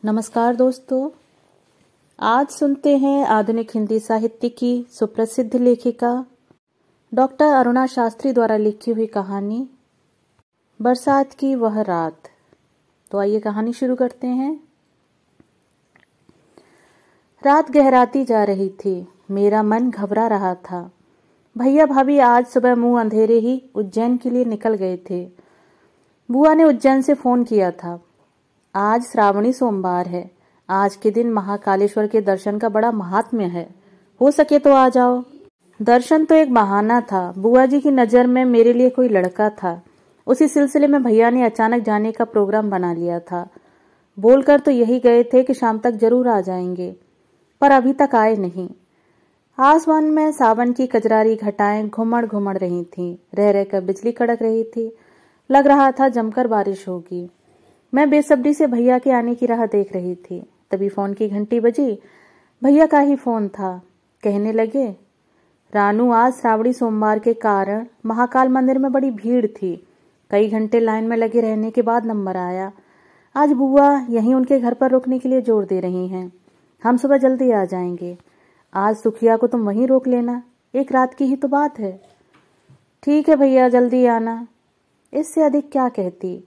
नमस्कार दोस्तों, आज सुनते हैं आधुनिक हिंदी साहित्य की सुप्रसिद्ध लेखिका डॉक्टर अरुणा शास्त्री द्वारा लिखी हुई कहानी बरसात की वह रात। तो आइए कहानी शुरू करते हैं। रात गहराती जा रही थी, मेरा मन घबरा रहा था। भैया भाभी आज सुबह मुंह अंधेरे ही उज्जैन के लिए निकल गए थे। बुआ ने उज्जैन से फोन किया था। आज श्रावणी सोमवार है। आज के दिन महाकालेश्वर के दर्शन का बड़ा महात्म्य है, हो सके तो आ जाओ। दर्शन तो एक बहाना था, बुआ जी की नजर में मेरे लिए कोई लड़का था। उसी सिलसिले में भैया ने अचानक जाने का प्रोग्राम बना लिया था। बोलकर तो यही गए थे कि शाम तक जरूर आ जाएंगे, पर अभी तक आए नहीं। आसमान में सावन की कजरारी घटाएं घुमड़ घुमड़ रही थीं, रह रहकर बिजली कड़क रही थी। लग रहा था जमकर बारिश होगी। मैं बेसब्री से भैया के आने की राह देख रही थी। तभी फोन की घंटी बजी। भैया का ही फोन था। कहने लगे, रानू, आज श्रावणी सोमवार के कारण महाकाल मंदिर में बड़ी भीड़ थी। कई घंटे लाइन में लगे रहने के बाद नंबर आया। आज बुआ यहीं उनके घर पर रुकने के लिए जोर दे रही हैं। हम सुबह जल्दी आ जाएंगे। आज सुखिया को तुम वहीं रोक लेना, एक रात की ही तो बात है। ठीक है भैया, जल्दी आना। इससे अधिक क्या कहती।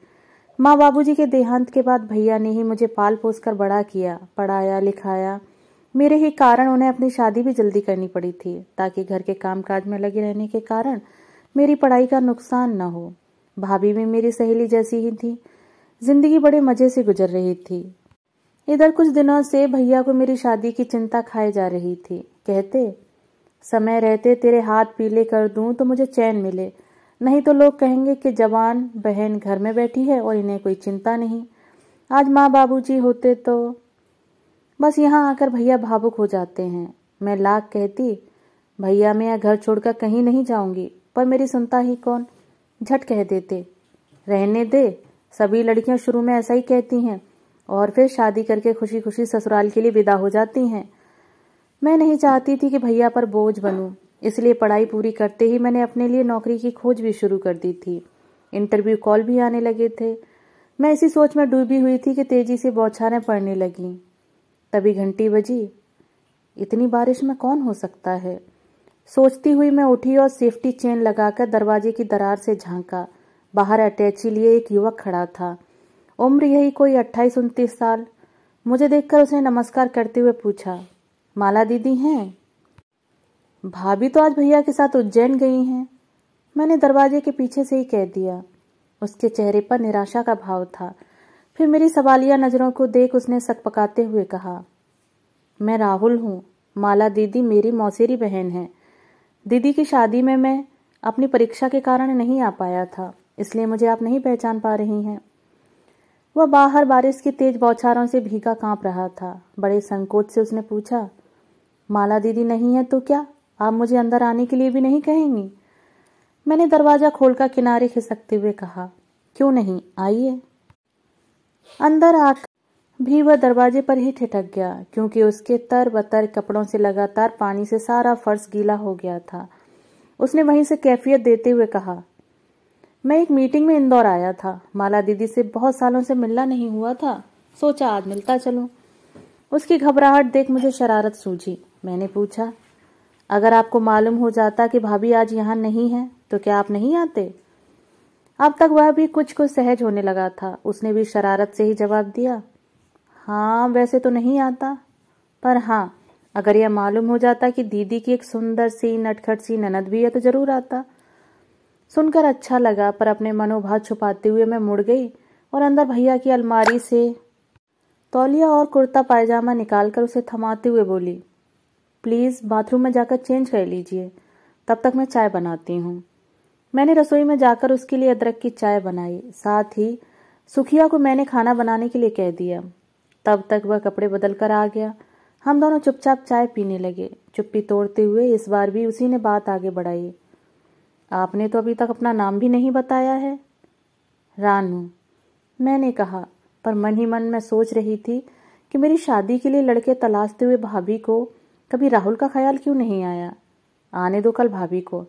माँ बाबूजी के देहांत के बाद भैया ने ही मुझे पाल पोस कर बड़ा किया, पढ़ाया लिखाया। मेरे ही कारण उन्हें अपनी शादी भी जल्दी करनी पड़ी थी, ताकि घर के कामकाज में लगे रहने के कारण मेरी पढ़ाई का नुकसान न हो। भाभी भी मेरी सहेली जैसी ही थी। जिंदगी बड़े मजे से गुजर रही थी। इधर कुछ दिनों से भैया को मेरी शादी की चिंता खाए जा रही थी। कहते, समय रहते तेरे हाथ पीले कर दूं तो मुझे चैन मिले, नहीं तो लोग कहेंगे कि जवान बहन घर में बैठी है और इन्हें कोई चिंता नहीं। आज माँ बाबूजी होते तो। बस यहाँ आकर भैया भावुक हो जाते हैं। मैं लाख कहती, भैया मैं घर छोड़कर कहीं नहीं जाऊंगी, पर मेरी सुनता ही कौन। झट कह देते, रहने दे। सभी लड़कियां शुरू में ऐसा ही कहती हैं और फिर शादी करके खुशी खुशी ससुराल के लिए विदा हो जाती हैं। मैं नहीं चाहती थी कि भैया पर बोझ बनूं, इसलिए पढ़ाई पूरी करते ही मैंने अपने लिए नौकरी की खोज भी शुरू कर दी थी। इंटरव्यू कॉल भी आने लगे थे। मैं इसी सोच में डूबी हुई थी कि तेजी से बौछारें पड़ने लगीं। तभी घंटी बजी। इतनी बारिश में कौन हो सकता है, सोचती हुई मैं उठी और सेफ्टी चेन लगाकर दरवाजे की दरार से झांका। बाहर अटैची लिए एक युवक खड़ा था। उम्र यही कोई 28-29 साल। मुझे देखकर उसने नमस्कार करते हुए पूछा, माला दीदी हैं? भाभी तो आज भैया के साथ उज्जैन गई हैं। मैंने दरवाजे के पीछे से ही कह दिया। उसके चेहरे पर निराशा का भाव था। फिर मेरी सवालिया नजरों को देख उसने सकपकाते हुए कहा, मैं राहुल हूँ। माला दीदी मेरी मौसेरी बहन है। दीदी की शादी में मैं अपनी परीक्षा के कारण नहीं आ पाया था, इसलिए मुझे आप नहीं पहचान पा रही हैं। वह बाहर बारिश की तेज बौछारों से भीगा कांप रहा था। बड़े संकोच से उसने पूछा, माला दीदी नहीं है तो क्या आप मुझे अंदर आने के लिए भी नहीं कहेंगी? मैंने दरवाजा खोलकर किनारे खिसकते हुए कहा, क्यों नहीं, आइए। अंदर आकर भी वह दरवाजे पर ही ठिठक गया, क्योंकि उसके तरबतर कपड़ों से लगातार पानी से सारा फर्श गीला हो गया था। उसने वहीं से कैफियत देते हुए कहा, मैं एक मीटिंग में इंदौर आया था। माला दीदी से बहुत सालों से मिलना नहीं हुआ था, सोचा आज मिलता चलूं। उसकी घबराहट देख मुझे शरारत सूझी। मैंने पूछा, अगर आपको मालूम हो जाता कि भाभी आज यहाँ नहीं है तो क्या आप नहीं आते? अब तक वह भी कुछ सहज होने लगा था। उसने भी शरारत से ही जवाब दिया, हाँ वैसे तो नहीं आता, पर हाँ अगर यह मालूम हो जाता कि दीदी की एक सुंदर सी नटखट सी ननद भी है तो जरूर आता। सुनकर अच्छा लगा, पर अपने मनोभाव छुपाते हुए मैं मुड़ गई और अंदर भैया की अलमारी से तौलिया और कुर्ता पायजामा निकालकर उसे थमाते हुए बोली, प्लीज़ बाथरूम में जाकर चेंज कर लीजिए, तब तक मैं चाय बनाती हूँ। मैंने रसोई में जाकर उसके लिए अदरक की चाय बनाई। साथ ही सुखिया को मैंने खाना बनाने के लिए कह दिया। तब तक वह कपड़े बदल कर आ गया। हम दोनों चुपचाप चाय पीने लगे। चुप्पी तोड़ते हुए इस बार भी उसी ने बात आगे बढ़ाई, आपने तो अभी तक अपना नाम भी नहीं बताया है। रानू, मैंने कहा, पर मन ही मन में सोच रही थी कि मेरी शादी के लिए लड़के तलाशते हुए भाभी को कभी राहुल का ख्याल क्यों नहीं आया। आने दो कल भाभी को।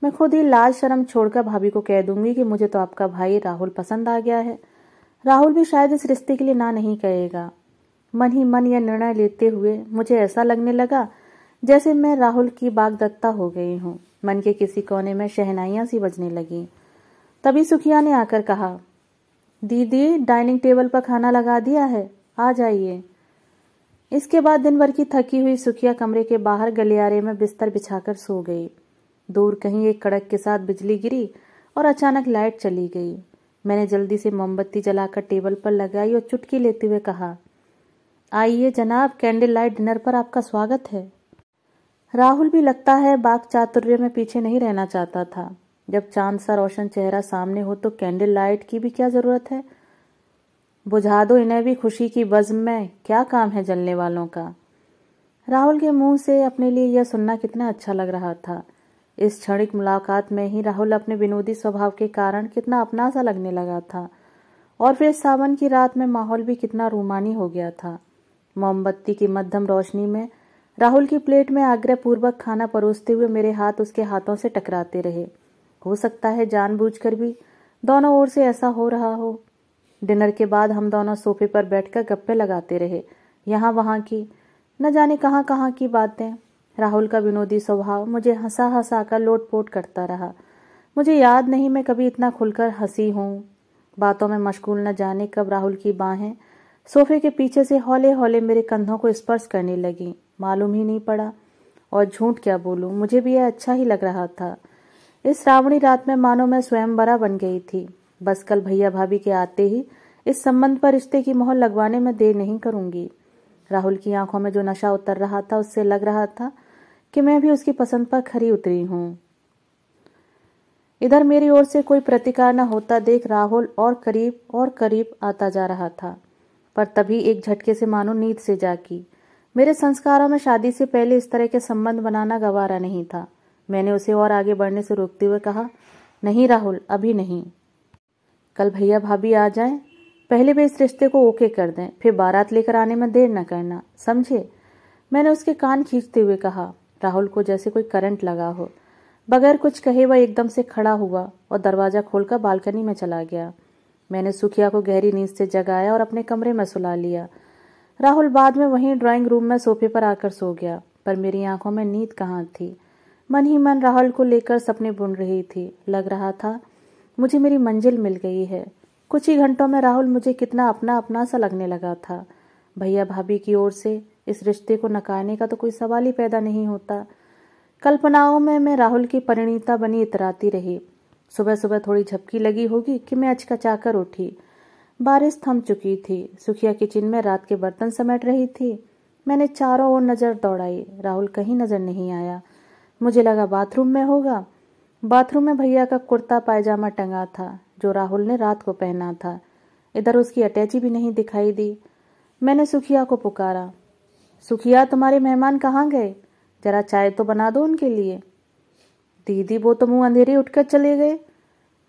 मैं खुद ही लाज शर्म छोड़कर भाभी को कह दूंगी कि मुझे तो आपका भाई राहुल पसंद आ गया है। राहुल भी शायद इस रिश्ते के लिए ना नहीं कहेगा। मन ही मन यह निर्णय लेते हुए मुझे ऐसा लगने लगा जैसे मैं राहुल की बागदत्ता हो गई हूँ। मन के किसी कोने में शहनाइयाँ सी बजने लगी। तभी सुखिया ने आकर कहा, दीदी डाइनिंग टेबल पर खाना लगा दिया है, आ जाइए। इसके बाद दिन भर की थकी हुई सुखिया कमरे के बाहर गलियारे में बिस्तर बिछाकर सो गई। दूर कहीं एक कड़क के साथ बिजली गिरी और अचानक लाइट चली गई। मैंने जल्दी से मोमबत्ती जलाकर टेबल पर लगाई और चुटकी लेते हुए कहा, आइए जनाब, कैंडल लाइट डिनर पर आपका स्वागत है। राहुल भी लगता है बाग चातुर्य में पीछे नहीं रहना चाहता था। जब चांद सा रोशन चेहरा सामने हो तो कैंडल लाइट की भी क्या जरूरत है। बुझा दो इन्हें भी, खुशी की बज़्म में क्या काम है जलने वालों का। राहुल के मुंह से अपने लिए यह सुनना कितना अच्छा लग रहा था। इस क्षणिक मुलाकात में ही राहुल अपने विनोदी स्वभाव के कारण कितना अपना सा लगने लगा था। और फिर सावन की रात में माहौल भी कितना रूमानी हो गया था। मोमबत्ती की मध्यम रोशनी में राहुल की प्लेट में आग्रहपूर्वक खाना परोसते हुए मेरे हाथ उसके हाथों से टकराते रहे। हो सकता है जानबूझकर भी दोनों ओर से ऐसा हो रहा हो। डिनर के बाद हम दोनों सोफे पर बैठकर गप्पे लगाते रहे, यहाँ वहाँ की, न जाने कहाँ कहाँ की बातें। राहुल का विनोदी स्वभाव मुझे हंसा हंसा कर लोटपोट करता रहा। मुझे याद नहीं मैं कभी इतना खुलकर हंसी हूँ। बातों में मशगूल न जाने कब राहुल की बाहें सोफे के पीछे से हौले हौले मेरे कंधों को स्पर्श करने लगी, मालूम ही नहीं पड़ा। और झूठ क्या बोलूं, मुझे भी यह अच्छा ही लग रहा था। इस श्रावणी रात में मानो मैं स्वयंवरा बन गई थी। बस कल भैया भाभी के आते ही इस संबंध पर रिश्ते की मोहर लगवाने में देर नहीं करूंगी। राहुल की आंखों में जो नशा उतर रहा था उससे लग रहा था कि मैं भी उसकी पसंद पर खरी उतरी हूँ। इधर मेरी ओर से कोई प्रतिकार न होता देख राहुल और करीब आता जा रहा था। पर तभी एक झटके से मानो नींद से जागी। मेरे संस्कारों में शादी से पहले इस तरह के संबंध बनाना गवारा नहीं था। मैंने उसे और आगे बढ़ने से रोकते हुए कहा, नहीं राहुल, अभी नहीं। कल भैया भाभी आ जाएं, पहले वे इस रिश्ते को ओके कर दें, फिर बारात लेकर आने में देर न करना, समझे। मैंने उसके कान खींचते हुए कहा। राहुल को जैसे कोई करंट लगा हो। बगैर कुछ कहे वह एकदम से खड़ा हुआ और दरवाजा खोलकर बालकनी में चला गया। मैंने सुखिया को गहरी नींद से जगाया और अपने कमरे में सुला लिया। राहुल बाद में वहीं ड्राइंग रूम में सोफे पर आकर सो गया, पर मेरी आंखों में नींद कहाँ थी। मन ही मन राहुल को लेकर सपने बुन रही थी। लग रहा था मुझे मेरी मंजिल मिल गई है। कुछ ही घंटों में राहुल मुझे कितना अपना अपना सा लगने लगा था। भैया भाभी की ओर से इस रिश्ते को नकारने का तो कोई सवाल ही पैदा नहीं होता। कल्पनाओं में मैं राहुल की परिणीता बनी इतराती रही। सुबह सुबह थोड़ी झपकी लगी होगी कि मैं अचकचाकर उठी। बारिश थम चुकी थी। सुखिया किचन में रात के बर्तन समेट रही थी। मैंने चारों ओर नजर दौड़ाई, राहुल कहीं नजर नहीं आया। मुझे लगा बाथरूम में होगा। बाथरूम में भैया का कुर्ता पायजामा टंगा था जो राहुल ने रात को पहना था। इधर उसकी अटैची भी नहीं दिखाई दी। मैंने सुखिया को पुकारा, सुखिया तुम्हारे मेहमान कहाँ गए? जरा चाय तो बना दो उनके लिए। दीदी वो तो मुंह अंधेरे उठकर चले गए।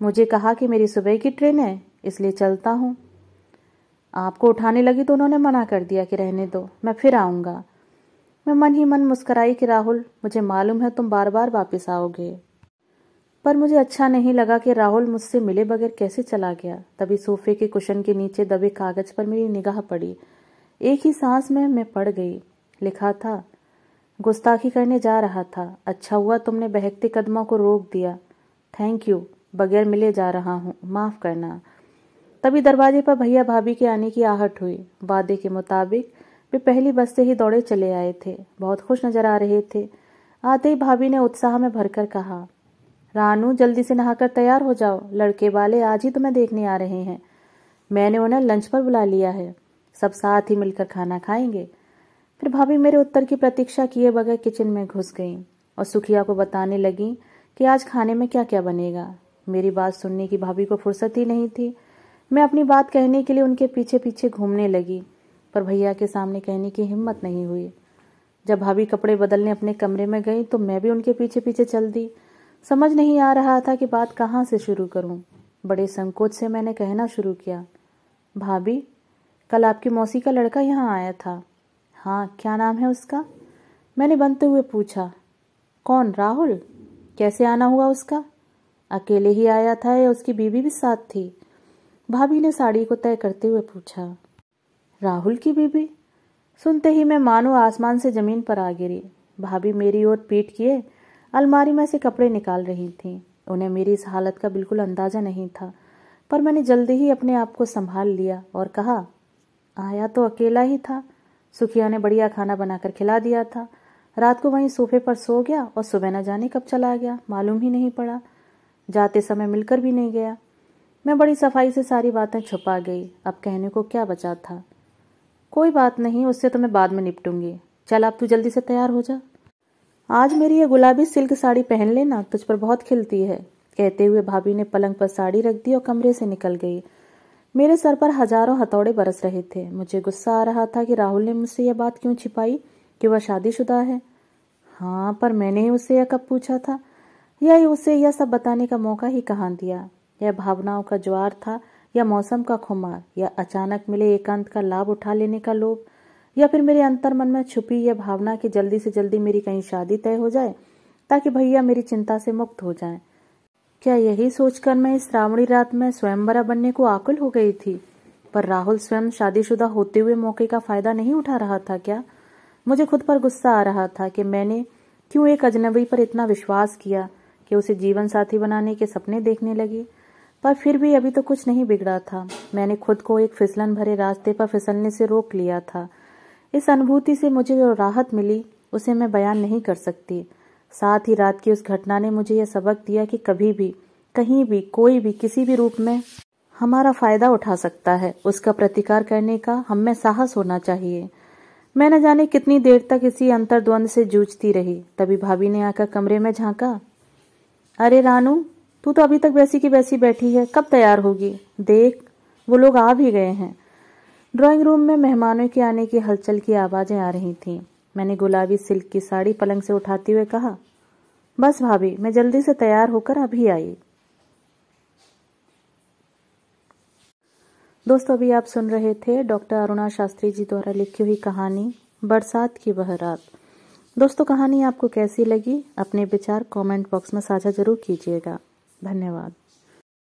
मुझे कहा कि मेरी सुबह की ट्रेन है इसलिए चलता हूँ। आपको उठाने लगी तो उन्होंने मना कर दिया कि रहने दो, मैं फिर आऊँगा। मैं मन ही मन मुस्कुराई कि राहुल, मुझे मालूम है तुम बार बार वापस आओगे। पर मुझे अच्छा नहीं लगा कि राहुल मुझसे मिले बगैर कैसे चला गया। तभी सोफे के कुशन के नीचे दबे कागज पर मेरी निगाह पड़ी। एक ही सांस में मैं पड़ गई। लिखा था, गुस्ताखी करने जा रहा था, अच्छा हुआ तुमने बहकते कदमों को रोक दिया। थैंक यू, बगैर मिले जा रहा हूँ, माफ़ करना। तभी दरवाजे पर भैया भाभी के आने की आहट हुई। वादे के मुताबिक वे पहली बस से ही दौड़े चले आए थे। बहुत खुश नजर आ रहे थे। आते ही भाभी ने उत्साह में भरकर कहा, रानू जल्दी से नहाकर तैयार हो जाओ, लड़के वाले आज ही तुम्हें देखने आ रहे हैं। मैंने उन्हें लंच पर बुला लिया है, सब साथ ही मिलकर खाना खाएंगे। फिर भाभी मेरे उत्तर की प्रतीक्षा किए बगैर किचन में घुस गईं और सुखिया को बताने लगी कि आज खाने में क्या क्या बनेगा। मेरी बात सुनने की भाभी को फुर्सत ही नहीं थी। मैं अपनी बात कहने के लिए उनके पीछे पीछे घूमने लगी, पर भैया के सामने कहने की हिम्मत नहीं हुई। जब भाभी कपड़े बदलने अपने कमरे में गई तो मैं भी उनके पीछे पीछे चल दी। समझ नहीं आ रहा था कि बात कहाँ से शुरू करूं। बड़े संकोच से मैंने कहना शुरू किया, भाभी कल आपकी मौसी का लड़का यहाँ आया था। हाँ, क्या नाम है उसका? मैंने बनते हुए पूछा। कौन, राहुल? कैसे आना हुआ उसका? अकेले ही आया था या उसकी बीवी भी साथ थी? भाभी ने साड़ी को तय करते हुए पूछा। राहुल की बीवी? सुनते ही मैं मानो आसमान से जमीन पर आ गिरी। भाभी मेरी ओर पीठ किए अलमारी में से कपड़े निकाल रही थीं। उन्हें मेरी इस हालत का बिल्कुल अंदाजा नहीं था, पर मैंने जल्दी ही अपने आप को संभाल लिया और कहा, आया तो अकेला ही था। सुखिया ने बढ़िया खाना बनाकर खिला दिया था। रात को वहीं सोफे पर सो गया और सुबह न जाने कब चला गया, मालूम ही नहीं पड़ा। जाते समय मिलकर भी नहीं गया। मैं बड़ी सफाई से सारी बातें छुपा गई। अब कहने को क्या बचा था। कोई बात नहीं, उससे तो मैं बाद में निपटूंगी। चल अब तू जल्दी से तैयार हो जा। आज मेरी ये गुलाबी सिल्क साड़ी पहन लेना, तुझ पर बहुत खिलती है। कहते हुए भाभी ने पलंग पर साड़ी रख दी और कमरे से निकल गई। मेरे सर पर हजारों हथौड़े बरस रहे थे। मुझे गुस्सा आ रहा था कि राहुल ने मुझसे यह बात क्यों छिपाई कि वह शादीशुदा है। हाँ, पर मैंने ही उससे यह कब पूछा था, या उसे यह सब बताने का मौका ही कहाँ दिया। यह भावनाओं का ज्वार था, या मौसम का खुमार, या अचानक मिले एकांत का लाभ उठा लेने का लोभ, या फिर मेरे अंतर मन में छुपी यह भावना कि जल्दी से जल्दी मेरी कहीं शादी तय हो जाए ताकि भैया मेरी चिंता से मुक्त हो जाएं। क्या यही सोचकर मैं इस श्रावणी रात में स्वयंवरा बनने को आकुल हो गई थी? पर राहुल स्वयं शादीशुदा होते हुए मौके का फायदा नहीं उठा रहा था क्या? मुझे खुद पर गुस्सा आ रहा था कि मैंने क्यों एक अजनबी पर इतना विश्वास किया कि उसे जीवन साथी बनाने के सपने देखने लगी। पर फिर भी अभी तो कुछ नहीं बिगड़ा था। मैंने खुद को एक फिसलन भरे रास्ते पर फिसलने से रोक लिया था। इस अनुभूति से मुझे जो राहत मिली उसे मैं बयान नहीं कर सकती। साथ ही रात की उस घटना ने मुझे यह सबक दिया कि कभी भी, कहीं भी, कोई भी, किसी भी रूप में हमारा फायदा उठा सकता है। उसका प्रतिकार करने का हम में साहस होना चाहिए। मैं न जाने कितनी देर तक इसी अंतर्द्वंद से जूझती रही। तभी भाभी ने आकर कमरे में झांका। अरे रानू, तू तो अभी तक वैसी की वैसी बैठी है, कब तैयार होगी? देख, वो लोग आ भी गए हैं। ड्राइंग रूम में मेहमानों के आने की हलचल की आवाजें आ रही थीं। मैंने गुलाबी सिल्क की साड़ी पलंग से उठाते हुए कहा, बस भाभी, मैं जल्दी से तैयार होकर अभी आई। दोस्तों, अभी आप सुन रहे थे डॉक्टर अरुणा शास्त्री जी द्वारा लिखी हुई कहानी बरसात की वह रात। दोस्तों, कहानी आपको कैसी लगी? अपने विचार कमेंट बॉक्स में साझा जरूर कीजिएगा। धन्यवाद।